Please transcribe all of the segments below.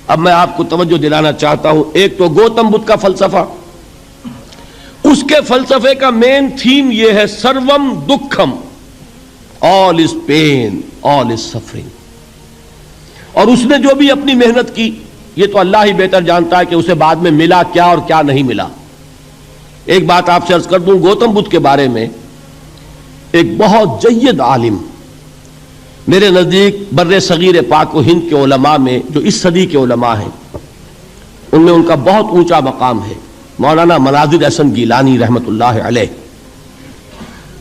اب میں آپ کو توجہ دلانا چاہتا ہوں، ایک تو گوتم بدھ کا فلسفہ، اس کے فلسفے کا مین تھیم یہ ہے سروم دکھم، آل از پین، آل از سفرنگ. اور اس نے جو بھی اپنی محنت کی یہ تو اللہ ہی بہتر جانتا ہے کہ اسے بعد میں ملا کیا اور کیا نہیں ملا. ایک بات آپ سے عرض کر دوں گوتم بدھ کے بارے میں، ایک بہت جید عالم میرے نزدیک بر صغیر پاک و ہند کے علماء میں جو اس صدی کے علماء ہیں ان میں ان کا بہت اونچا مقام ہے، مولانا مناظر احسن گیلانی رحمت اللہ علیہ.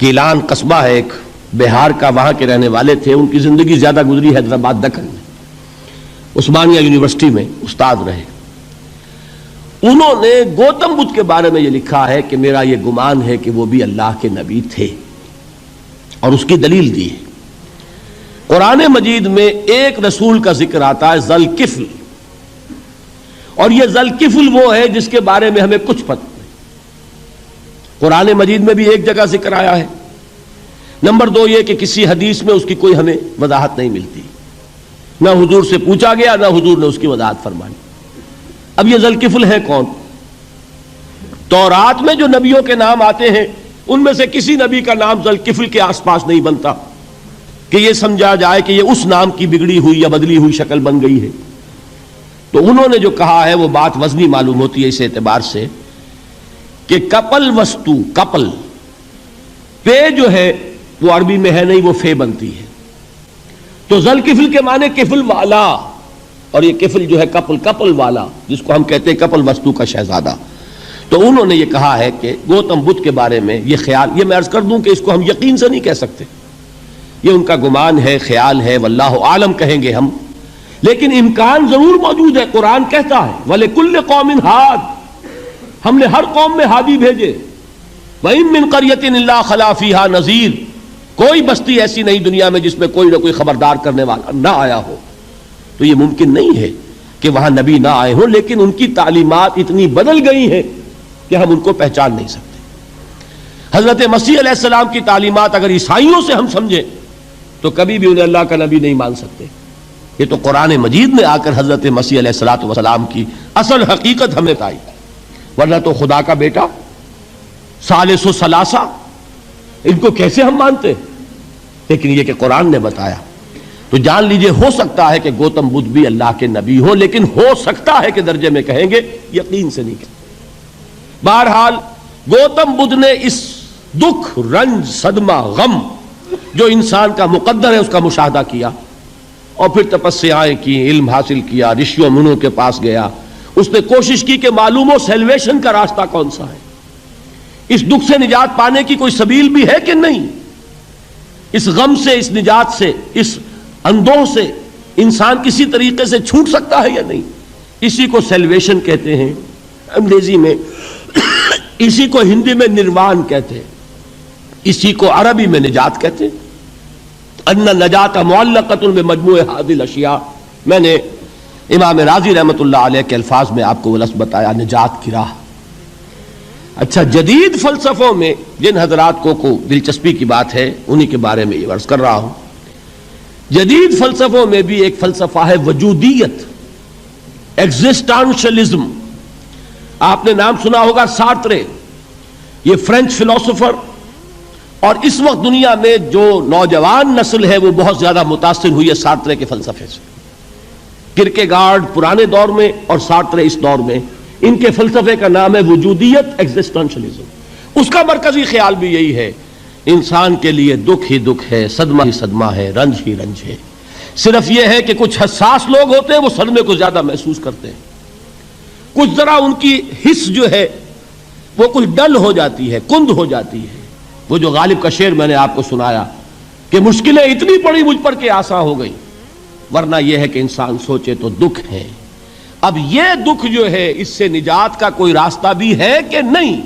گیلان قصبہ ہے ایک بہار کا، وہاں کے رہنے والے تھے. ان کی زندگی زیادہ گزری حیدرآباد دکن میں، عثمانیہ یونیورسٹی میں استاد رہے. انہوں نے گوتم بدھ کے بارے میں یہ لکھا ہے کہ میرا یہ گمان ہے کہ وہ بھی اللہ کے نبی تھے، اور اس کی دلیل دی ہے. قرآن مجید میں ایک رسول کا ذکر آتا ہے ذوالکفل، اور یہ ذوالکفل وہ ہے جس کے بارے میں ہمیں کچھ پتہ نہیں. قرآن مجید میں بھی ایک جگہ ذکر آیا ہے. نمبر دو یہ کہ کسی حدیث میں اس کی کوئی ہمیں وضاحت نہیں ملتی، نہ حضور سے پوچھا گیا نہ حضور نے اس کی وضاحت فرمائی. اب یہ ذوالکفل ہے کون؟ تورات میں جو نبیوں کے نام آتے ہیں ان میں سے کسی نبی کا نام ذوالکفل کے آس پاس نہیں بنتا کہ یہ سمجھا جائے کہ یہ اس نام کی بگڑی ہوئی یا بدلی ہوئی شکل بن گئی ہے. تو انہوں نے جو کہا ہے وہ بات وزنی معلوم ہوتی ہے اس اعتبار سے کہ کپل وستو، کپل پے جو ہے وہ عربی میں ہے نہیں، وہ فے بنتی ہے. تو ذوالکفل کے معنی کفل والا، اور یہ کفل جو ہے کپل، کپل والا، جس کو ہم کہتے ہیں کپل وستو کا شہزادہ. تو انہوں نے یہ کہا ہے کہ گوتم بدھ کے بارے میں یہ خیال، یہ میں عرض کر دوں کہ اس کو ہم یقین سے نہیں کہہ سکتے، یہ ان کا گمان ہے، خیال ہے، واللہ عالم کہیں گے ہم، لیکن امکان ضرور موجود ہے. قرآن کہتا ہے وَلِكُلِّ قَوْمٍ ہَادٍ، ہم نے ہر قوم میں ہادی بھیجے. وَإِن مِّن قَرْيَةٍ إِلَّا خَلَا فِيهَا نَذِيرٌ، کوئی بستی ایسی نہیں دنیا میں جس میں کوئی نہ کوئی خبردار کرنے والا نہ آیا ہو. تو یہ ممکن نہیں ہے کہ وہاں نبی نہ آئے ہوں، لیکن ان کی تعلیمات اتنی بدل گئی ہیں کہ ہم ان کو پہچان نہیں سکتے. حضرت مسیح علیہ السلام کی تعلیمات اگر عیسائیوں سے ہم سمجھیں تو کبھی بھی انہیں اللہ کا نبی نہیں مان سکتے. یہ تو قرآن مجید میں آ کر حضرت مسیح علیہ السلام کی اصل حقیقت ہمیں بتائی، ورنہ تو خدا کا بیٹا ثالث و ثلاثہ ان کو کیسے ہم مانتے. لیکن یہ کہ قرآن نے بتایا تو جان لیجئے ہو سکتا ہے کہ گوتم بدھ بھی اللہ کے نبی ہو، لیکن ہو سکتا ہے کہ درجے میں کہیں گے، یقین سے نہیں کہیں. بہرحال گوتم بدھ نے اس دکھ، رنج، صدمہ، غم جو انسان کا مقدر ہے اس کا مشاہدہ کیا، اور پھر تپسیائیں کی، علم حاصل کیا، رشیوں منوں کے پاس گیا. اس نے کوشش کی کہ معلوم ہو سیلویشن کا راستہ کون سا ہے، اس دکھ سے نجات پانے کی کوئی سبیل بھی ہے کہ نہیں، اس غم سے، اس نجات سے، اس اندوہ سے انسان کسی طریقے سے چھوٹ سکتا ہے یا نہیں. اسی کو سیلویشن کہتے ہیں انگریزی میں، اسی کو ہندی میں نروان کہتے ہیں، اسی کو عربی میں نجات کہتے ہیں. ان نجات معلقۃ بمجموع هذه الاشیاء. میں نے امام راضی رحمت اللہ علیہ کے الفاظ میں آپ کو وہ لفظ بتایا، نجات کی راہ. اچھا، جدید فلسفوں میں جن حضرات کو دلچسپی کی بات ہے انہی کے بارے میں یہ عرض کر رہا ہوں. جدید فلسفوں میں بھی ایک فلسفہ ہے وجودیت، ایگزسٹانشلزم. آپ نے نام سنا ہوگا سارترے، یہ فرینچ فلسفر، اور اس وقت دنیا میں جو نوجوان نسل ہے وہ بہت زیادہ متاثر ہوئی ہے سارترے کے فلسفے سے. کرکیگارڈ پرانے دور میں اور سارترے اس دور میں، ان کے فلسفے کا نام ہے وجودیت، ایگزسٹانشلزم. اس کا مرکزی خیال بھی یہی ہے، انسان کے لیے دکھ ہی دکھ ہے، صدمہ ہی صدمہ ہے، رنج ہی رنج ہے. صرف یہ ہے کہ کچھ حساس لوگ ہوتے ہیں وہ صدمے کو زیادہ محسوس کرتے ہیں، کچھ ذرا ان کی حس جو ہے وہ کچھ ڈل ہو جاتی ہے، کند ہو جاتی ہے. وہ جو غالب کا شعر میں نے آپ کو سنایا کہ مشکلیں اتنی پڑی مجھ پر کہ آسان ہو گئی، ورنہ یہ ہے کہ انسان سوچے تو دکھ ہے. اب یہ دکھ جو ہے اس سے نجات کا کوئی راستہ بھی ہے کہ نہیں،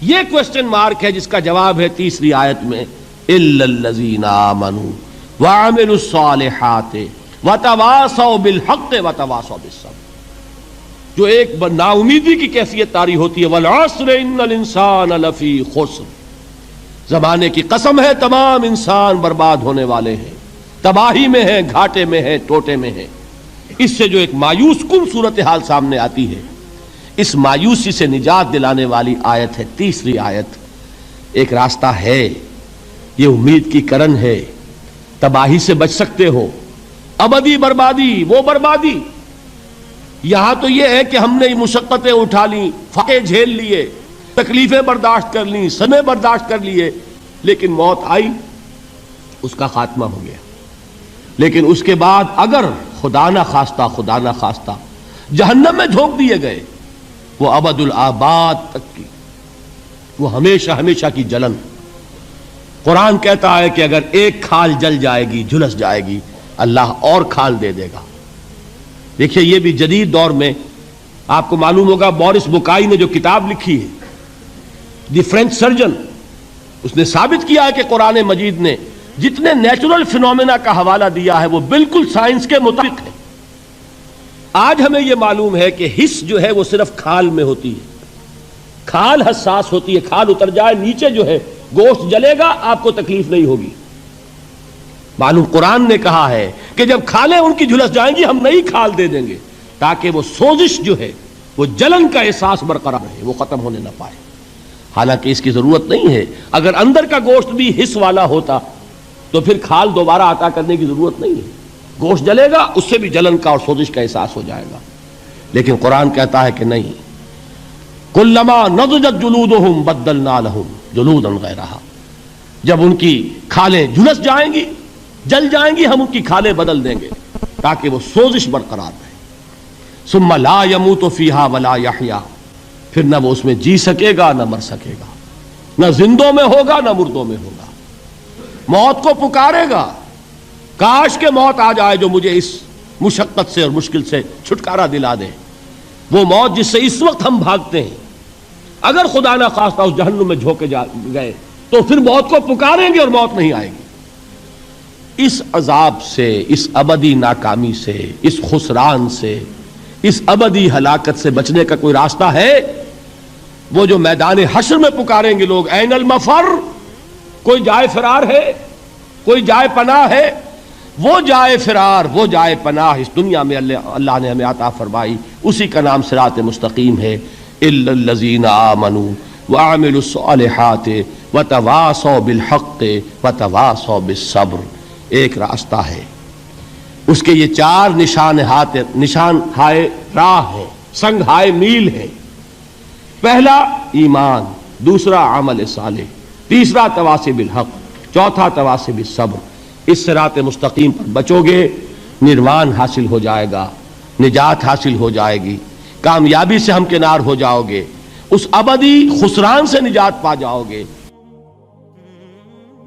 یہ کوسچن مارک ہے، جس کا جواب ہے تیسری آیت میں الا الذین آمنوا وعملوا الصالحات وتواصوا بالحق وتواصوا بالصبر. جو ایک نا امیدی کی کیفیت طاری ہوتی ہے، والعصر ان الانسان لفی خسر، زمانے کی قسم ہے تمام انسان برباد ہونے والے ہیں، تباہی میں ہیں، گھاٹے میں ہیں، ٹوٹے میں ہیں. اس سے جو ایک مایوس کن صورتحال سامنے آتی ہے، اس مایوسی سے نجات دلانے والی آیت ہے تیسری آیت۔ ایک راستہ ہے، یہ امید کی کرن ہے، تباہی سے بچ سکتے ہو، ابدی بربادی وہ بربادی۔ یہاں تو یہ ہے کہ ہم نے مشقتیں اٹھا لیں، فاقے جھیل لیے، تکلیفیں برداشت کر لیں، سمے برداشت کر لیے، لیکن موت آئی، اس کا خاتمہ ہو گیا۔ لیکن اس کے بعد اگر خدا نہ خواستہ جہنم میں جھونک دیے گئے، وہ ابد الآباد تک کی، وہ ہمیشہ کی جلن۔ قرآن کہتا ہے کہ اگر ایک کھال جل جائے گی، جھلس جائے گی، اللہ اور کھال دے دے گا۔ دیکھیے یہ بھی جدید دور میں آپ کو معلوم ہوگا، بورس بکائی نے جو کتاب لکھی ہے، دی فرینچ سرجن، اس نے ثابت کیا ہے کہ قرآن مجید نے جتنے نیچرل فینومینا کا حوالہ دیا ہے وہ بالکل سائنس کے مطابق ہے۔ آج ہمیں یہ معلوم ہے کہ حس جو ہے وہ صرف کھال میں ہوتی ہے، کھال حساس ہوتی ہے، کھال اتر جائے نیچے جو ہے گوشت جلے گا، آپ کو تکلیف نہیں ہوگی۔ معلوم قرآن نے کہا ہے کہ جب کھالیں ان کی جھلس جائیں گی ہم نئی کھال دے دیں گے، تاکہ وہ سوزش جو ہے، وہ جلن کا احساس برقرار رہے، وہ ختم ہونے نہ پائے۔ حالانکہ اس کی ضرورت نہیں ہے، اگر اندر کا گوشت بھی حس والا ہوتا تو پھر کھال دوبارہ عطا کرنے کی ضرورت نہیں ہے، گوشت جلے گا، اس سے بھی جلن کا اور سوزش کا احساس ہو جائے گا۔ لیکن قرآن کہتا ہے کہ نہیں، کلما نضجت جلودہم بدلنا لہم جلودا غیرہا، جب ان کی کھالیں جھلس جائیں گی، جل جائیں گی، ہم ان کی کھالیں بدل دیں گے تاکہ وہ سوزش برقرار رہے۔ ثم لا يموت فیہا ولا یحیا، پھر نہ وہ اس میں جی سکے گا نہ مر سکے گا، نہ زندوں میں ہوگا نہ مردوں میں ہوگا۔ موت کو پکارے گا، کاش کہ موت آ جائے جو مجھے اس مشقت سے اور مشکل سے چھٹکارا دلا دے۔ وہ موت جس سے اس وقت ہم بھاگتے ہیں، اگر خدا نہ خواستہ اس جہنم میں جھونکے گئے تو پھر موت کو پکاریں گے اور موت نہیں آئے گی۔ اس عذاب سے، اس ابدی ناکامی سے، اس خسران سے، اس ابدی ہلاکت سے بچنے کا کوئی راستہ ہے؟ وہ جو میدان حشر میں پکاریں گے لوگ، این المفر، کوئی جائے فرار ہے، کوئی جائے پناہ ہے؟ وہ جائے فرار، وہ جائے پناہ اس دنیا میں اللہ نے ہمیں عطا فرمائی، اسی کا نام صراط مستقیم ہے۔ الا الذین آمنوا وعملوا الصالحات وتواصوا بالحق وتواصوا بالصبر، ایک راستہ ہے، اس کے یہ چار نشان ہائے راہ ہیں، سنگ ہائے میل ہیں۔ پہلا ایمان، دوسرا عمل صالح، تیسرا تواصی بالحق، چوتھا تواصی بالصبر۔ اس صراط مستقیم پر بچو گے، نروان حاصل ہو جائے گا، نجات حاصل ہو جائے گی، کامیابی سے ہمکنار ہو جاؤ گے، اس ابدی خسران سے نجات پا جاؤ گے